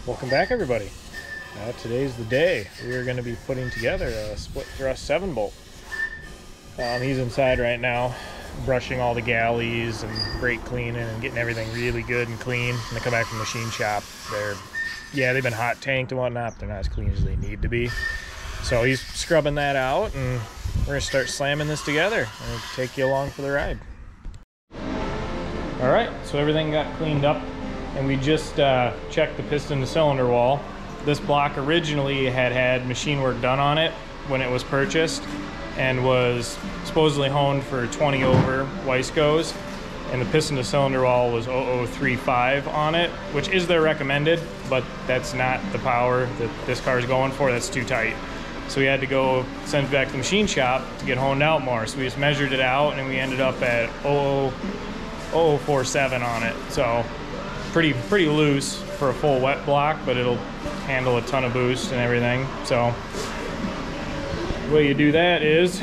Welcome back, everybody. Today's the day. We are going to be putting together a split thrust 7-bolt. He's inside right now, brushing all the galleys and brake cleaning and getting everything really good and clean. When they come back from the machine shop, they've been hot tanked and whatnot, but they're not as clean as they need to be. So he's scrubbing that out, and we're going to start slamming this together and take you along for the ride. All right, so everything got cleaned up, and we just checked the piston to cylinder wall. This block originally had machine work done on it when it was purchased and was supposedly honed for 20 over Weisco's, and the piston to cylinder wall was 0035 on it, which is their recommended, but that's not the power that this car is going for. That's too tight. So we had to go send it back to the machine shop to get honed out more. So we just measured it out, and we ended up at 0047 on it. So pretty loose for a full wet block, but it'll handle a ton of boost and everything. So the way you do that is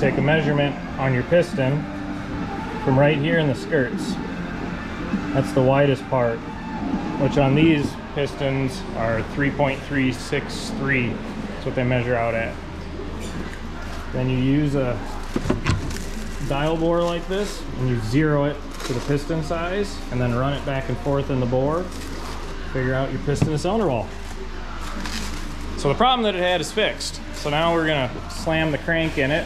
take a measurement on your piston from right here in the skirts. That's the widest part, which on these pistons are 3.363. That's what they measure out at. Then you use a dial bore like this, and you zero it to the piston size, and then run it back and forth in the bore. Figure out your piston to cylinder wall. So the problem that it had is fixed. So now we're gonna slam the crank in it.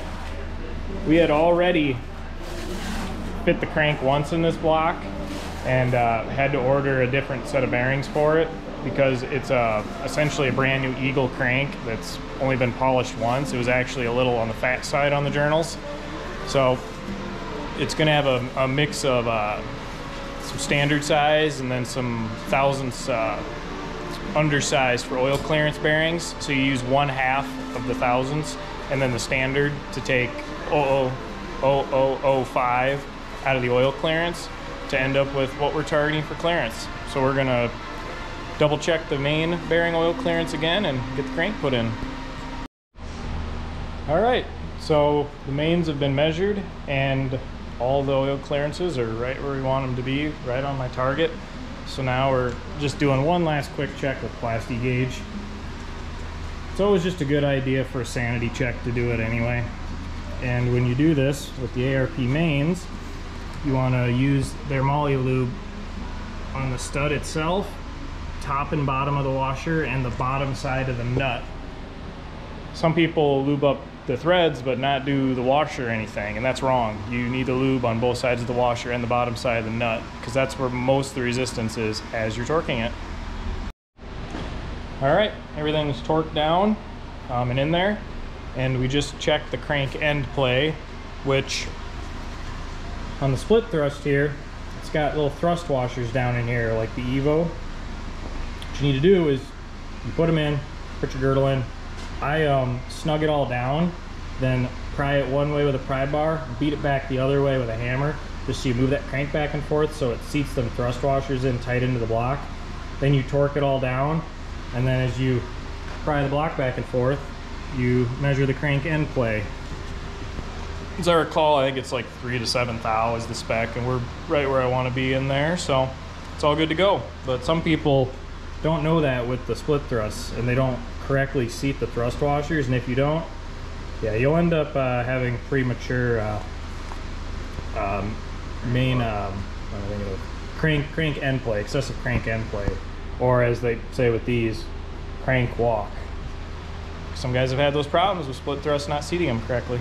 We had already fit the crank once in this block, and had to order a different set of bearings for it because it's essentially a brand new Eagle crank that's only been polished once. It was actually a little on the fat side on the journals. So it's going to have a mix of some standard size and then some thousandths undersized for oil clearance bearings. So you use 1/2 of the thousandths and then the standard to take 0.0005 out of the oil clearance to end up with what we're targeting for clearance. So we're going to double check the main bearing oil clearance again and get the crank put in. All right. So the mains have been measured, and all the oil clearances are right where we want them to be, right on my target. So now we're just doing one last quick check with plasti gauge. It's always just a good idea for a sanity check to do it anyway. And when you do this with the ARP mains, you want to use their moly lube on the stud itself, top and bottom of the washer, and the bottom side of the nut. Some people lube up the threads but not do the washer or anything, and that's wrong. You need to lube on both sides of the washer and the bottom side of the nut, because that's where most of the resistance is as you're torquing it. All right, everything's torqued down and in there, and we just checked the crank end play, which on the split thrust here, it's got little thrust washers down in here like the Evo. What you need to do is you put them in, put your girdle in. I snug it all down, then pry it one way with a pry bar, beat it back the other way with a hammer, just so you move that crank back and forth so it seats them thrust washers in tight into the block. Then you torque it all down, and then as you pry the block back and forth, you measure the crank end play. As I recall, I think it's like 3 to 7 thou is the spec, and we're right where I want to be in there, so it's all good to go. But some people don't know that with the split thrusts, and they don't correctly seat the thrust washers, and if you don't, yeah, you'll end up having premature crank end play, excessive crank end play, or as they say with these, crank walk. Some guys have had those problems with split thrusts not seating them correctly.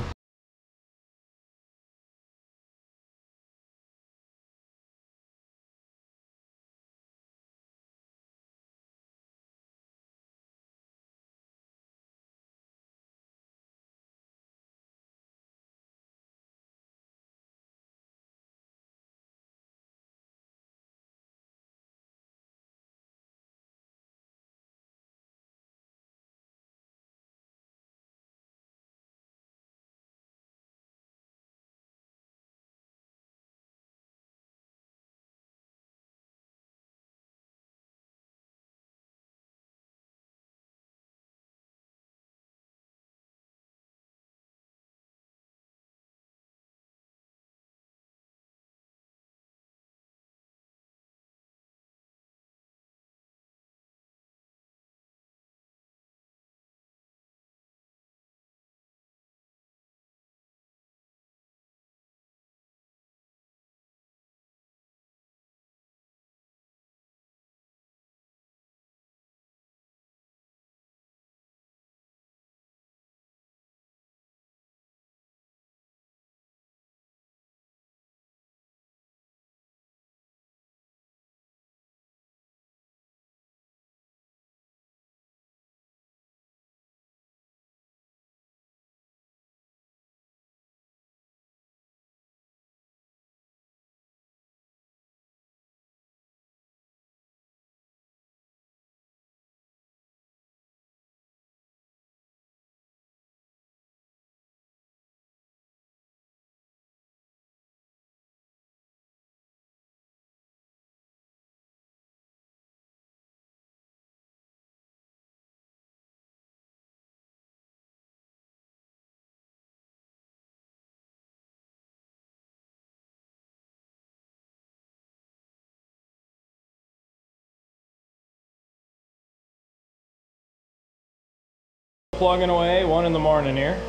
plugging away, 1 in the morning here.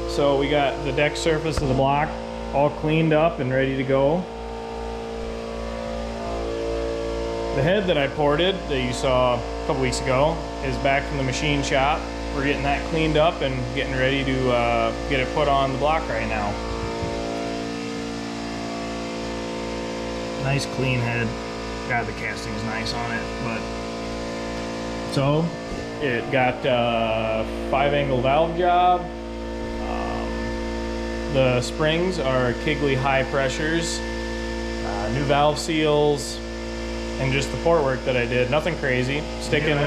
So we got the deck surface of the block all cleaned up and ready to go. The head that I ported that you saw a couple weeks ago is back from the machine shop. We're getting that cleaned up and getting ready to get it put on the block right now. Nice clean head. God, the casting is nice on it, but so it got 5-angle valve job. The springs are Kigley high pressures, new valve seals, and just the port work that I did. Nothing crazy. Sticking,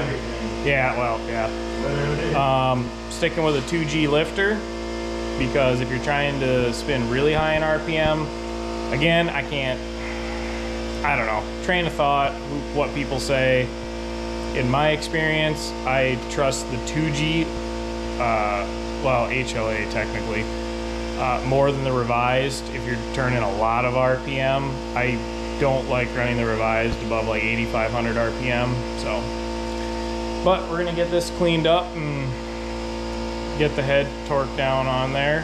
yeah, well, yeah. Sticking with a 2G lifter, because if you're trying to spin really high in RPM, again, I don't know, train of thought, what people say. In my experience, I trust the 2G, well, HLA technically, more than the revised. If you're turning a lot of RPM, I don't like running the revised above like 8,500 RPM. So, but we're gonna get this cleaned up and get the head torqued down on there.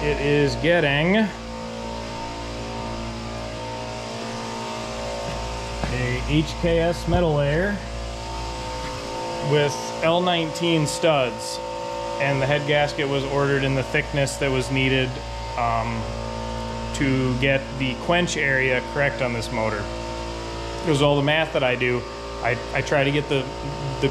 It is getting a HKS metal layer with L19 studs, and the head gasket was ordered in the thickness that was needed to get the quench area correct on this motor. Because all the math that I do, I try to get the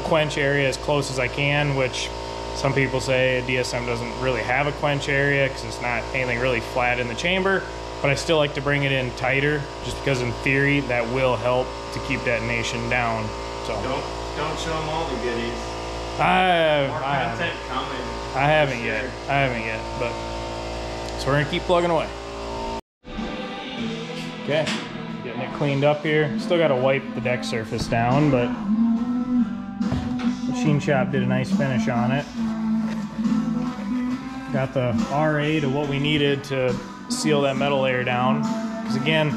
quench area as close as I can, which some people say a DSM doesn't really have a quench area because it's not anything really flat in the chamber, but I still like to bring it in tighter, just because in theory that will help to keep detonation down. So don't show them all the goodies. More content coming. I haven't yet, but so we're gonna keep plugging away. Okay, getting it cleaned up here. Still got to wipe the deck surface down, but machine shop did a nice finish on it. Got the RA to what we needed to seal that metal layer down. Because again,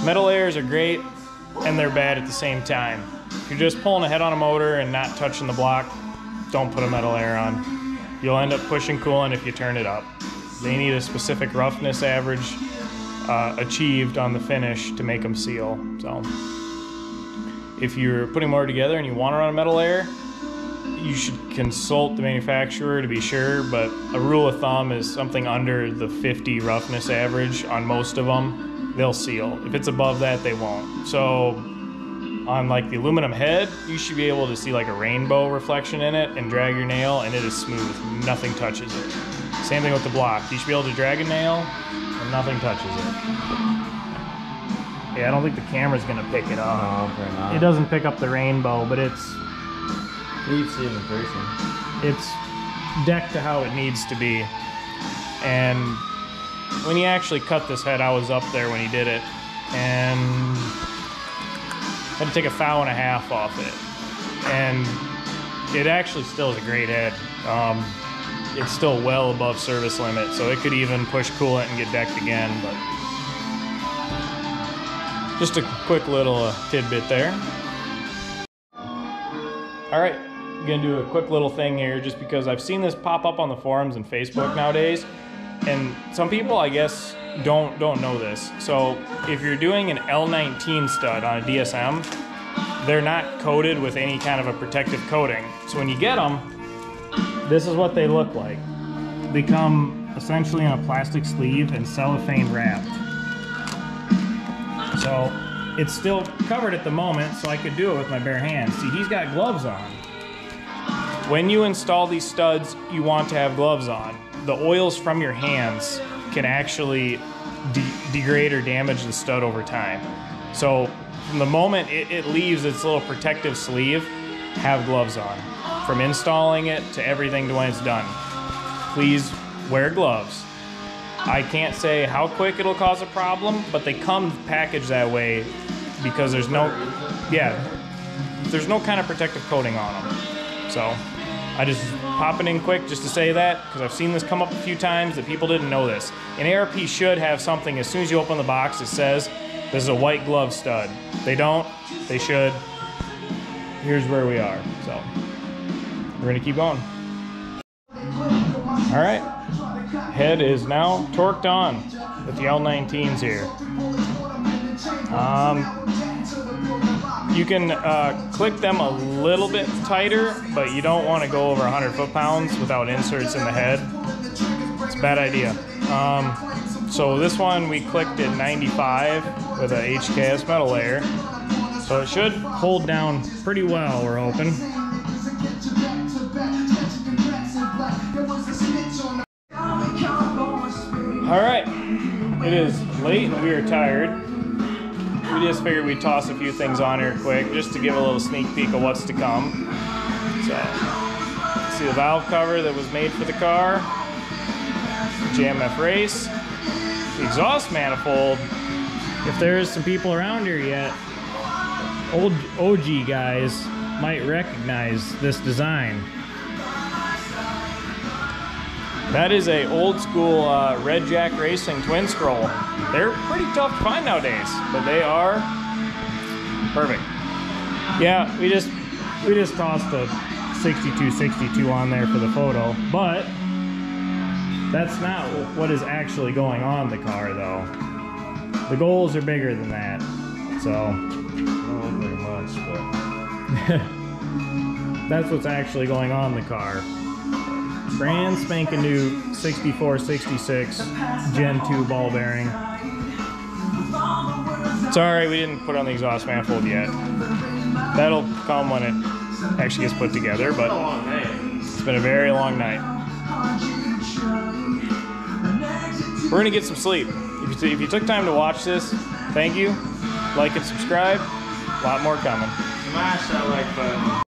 metal layers are great and they're bad at the same time. If you're just pulling ahead on a motor and not touching the block, don't put a metal layer on. You'll end up pushing coolant if you turn it up. They need a specific roughness average achieved on the finish to make them seal. So if you're putting more together and you want to run a metal layer, you should consult the manufacturer to be sure, but a rule of thumb is something under the 50 roughness average on most of them, they'll seal. If it's above that, they won't. So on like the aluminum head, you should be able to see like a rainbow reflection in it and drag your nail and it is smooth, nothing touches it. Same thing with the block. You should be able to drag a nail and nothing touches it. Yeah, I don't think the camera's gonna pick it up. No, probably not. It doesn't pick up the rainbow, but it's... You see it in person. It's decked to how it needs to be. And when he actually cut this head, I was up there when he did it, and had to take a thou and a half off it. And it actually still is a great head. It's still well above service limit, so it could even push coolant and get decked again, but just a quick little tidbit there. All right, I'm gonna do a quick little thing here just because I've seen this pop up on the forums and Facebook nowadays, and some people, I guess, don't know this. So if you're doing an L19 stud on a DSM, they're not coated with any kind of a protective coating. So when you get them, this is what they look like. They come essentially in a plastic sleeve and cellophane wrapped. So it's still covered at the moment, so I could do it with my bare hands. See, he's got gloves on. When you install these studs, you want to have gloves on. The oils from your hands can actually degrade or damage the stud over time. So from the moment it leaves its little protective sleeve, have gloves on. From installing it to everything to when it's done. Please wear gloves. I can't say how quick it'll cause a problem, but they come packaged that way because there's no kind of protective coating on them. So I just pop it in quick just to say that, because I've seen this come up a few times that people didn't know this. An ARP should have something as soon as you open the box that says this is a white glove stud. They don't, they should. here's where we are. So we're gonna keep going. All right, head is now torqued on with the L19s here. You can click them a little bit tighter, but you don't want to go over 100 foot-pounds without inserts in the head. It's a bad idea. So this one we clicked at 95 with a HKS metal layer. So it should hold down pretty well, we're hoping. Alright, it is late and we are tired. We just figured we'd toss a few things on here quick just to give a little sneak peek of what's to come. So, see the valve cover that was made for the car, JMF race, the exhaust manifold. If there's some people around here yet, old OG guys might recognize this design. That is a old school Red Jack Racing twin scroll. They're pretty tough to find nowadays, but they are perfect. Yeah, we just tossed a 6262 on there for the photo, but that's not what is actually going on the car though. The goals are bigger than that, so. Not very much, but. That's what's actually going on the car. Brand spanking new 6466 Gen 2 ball bearing. Sorry, we didn't put on the exhaust manifold yet. That'll come when it actually gets put together, but it's been a very long night. We're gonna get some sleep. If you took time to watch this, thank you. Like and subscribe. A lot more coming. Smash that like button.